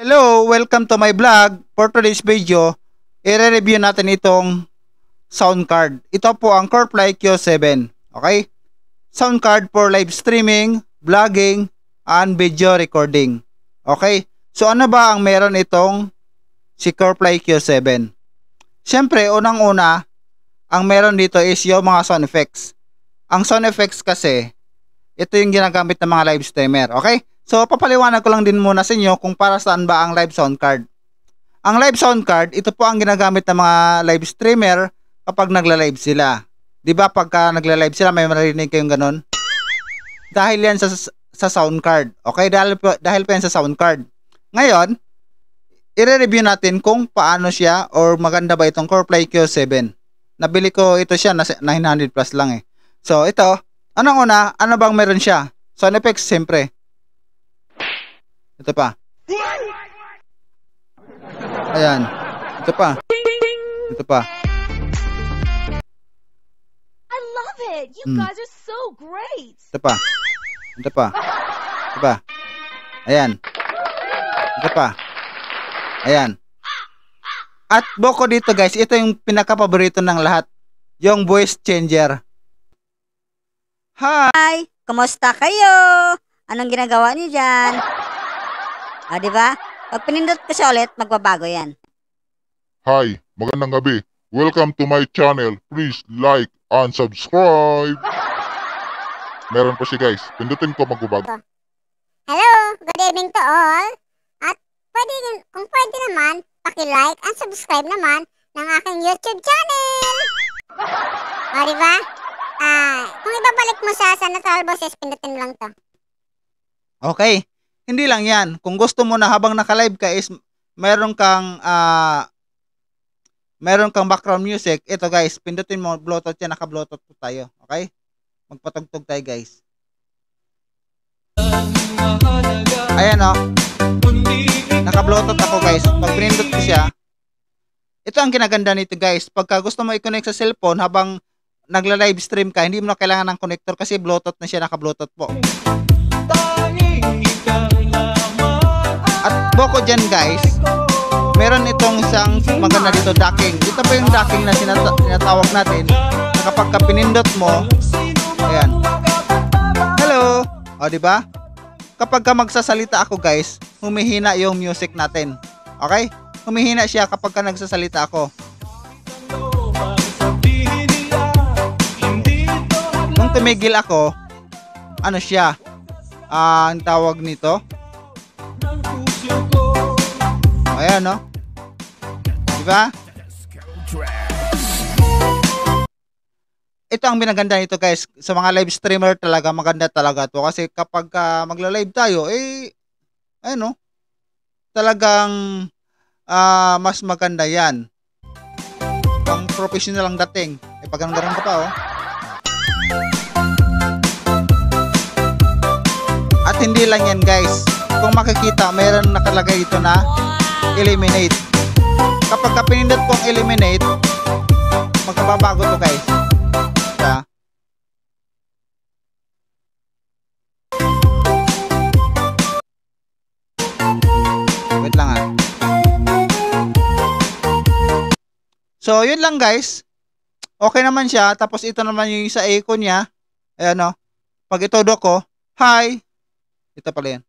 Hello, welcome to my vlog. For today's video, i-review natin itong sound card. Ito po ang CoreFly Q7. Okay? Sound card for live streaming, vlogging, and video recording. Okay? So ano ba ang meron itong si CoreFly Q7? Siyempre, unang-una, ang meron dito is yung mga sound effects. Ang sound effects kasi, ito yung ginagamit ng mga live streamer. Okay? So, papaliwanag ko lang din muna sa inyo kung para saan ba ang live sound card. Ang live sound card, ito po ang ginagamit ng mga live streamer kapag nagla-live sila. 'Di ba pagka nagla-live sila, may marinig kayong ganun? Dahil yan sa sound card. Okay? Dahil po yan sa sound card. Ngayon, i-review natin kung paano siya or maganda ba itong CoreFly Q7. Nabili ko ito siya, na 900 plus lang eh. So, ito, anong una, ano bang meron siya? Sound effects, siyempre. Ito pa. Ayan. Ito pa. Ito pa. I love it. You guys are so great. Ito pa. Ito pa. Ito pa. Ayan. Ito pa. Ayan. At boko dito guys, ito yung pinaka-paborito ng lahat. Yung voice changer. Hi! Kumusta kayo? Anong ginagawa niyo dyan? Diba? Pag pinindot ko siya ulit, magbabago yan. Hi, magandang gabi. Welcome to my channel. Please like and subscribe. Meron pa siya guys. Pindutin ko magbabago. Hello, good evening to all. At kung pwede naman, paki-like and subscribe naman ng aking YouTube channel. Diba? Kung ibabalik mo sa natural boses, pindutin mo lang to. Okay. Hindi lang yan. Kung gusto mo na habang naka-live ka is meron kang background music, ito guys, pindutin mo Bluetooth yan, naka-Bluetooth po tayo. Okay? Magpatugtog tayo guys. Ayan o. Naka-Bluetooth ako guys. Pag pinindot ko siya, ito ang kinaganda nito guys. Pagka gusto mo i-connect sa cellphone habang nagla-live stream ka, hindi mo na kailangan ng connector kasi Bluetooth na siya, naka-Bluetooth po. At boko dyan guys, meron itong isang maganda dito, docking. Dito pa yung docking na sinatawag natin. Kapag pinindot mo, ayan. Hello! O diba? Kapag magsasalita ako guys, humihina yung music natin. Okay? Humihina siya kapag nagsasalita ako. Nung tumigil ako, ano siya? Ang tawag nito? Ayan, no? Diba? Ito ang binaganda nito guys. Sa mga live streamer talaga, maganda talaga to. Kasi kapag magla-live tayo, ayan, no? Talagang mas maganda yan. Pang professional ang dating. Pag ganun ka pa, oh. At hindi lang yan guys. Kung makikita, mayroon nakalagay ito na eliminate. Kapag pinindot kong eliminate, magbabago to guys. Wait lang So, yun lang guys. Okay naman siya. Tapos ito naman yung isa icon niya. Ayan o. Pag itodo ko, hi. Ito pala yan.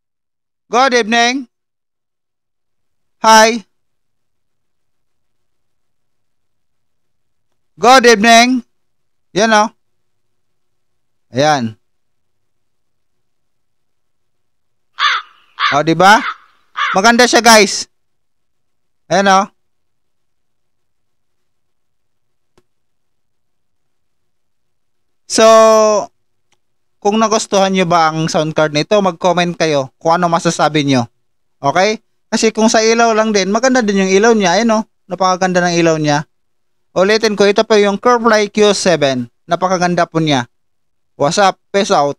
Good evening. Hi. Good evening. Yan o. Ayan. O, diba? Maganda siya guys. Ayan o. So, kung nagustuhan nyo ba ang sound card nito, mag-comment kayo kung ano masasabi nyo. Okay? Kasi kung sa ilaw lang din, maganda din yung ilaw niya. Ayan o, napakaganda ng ilaw niya. Ulitin ko, ito pa yung CoreFly Q7. Napakaganda po niya. What's up? Peace out.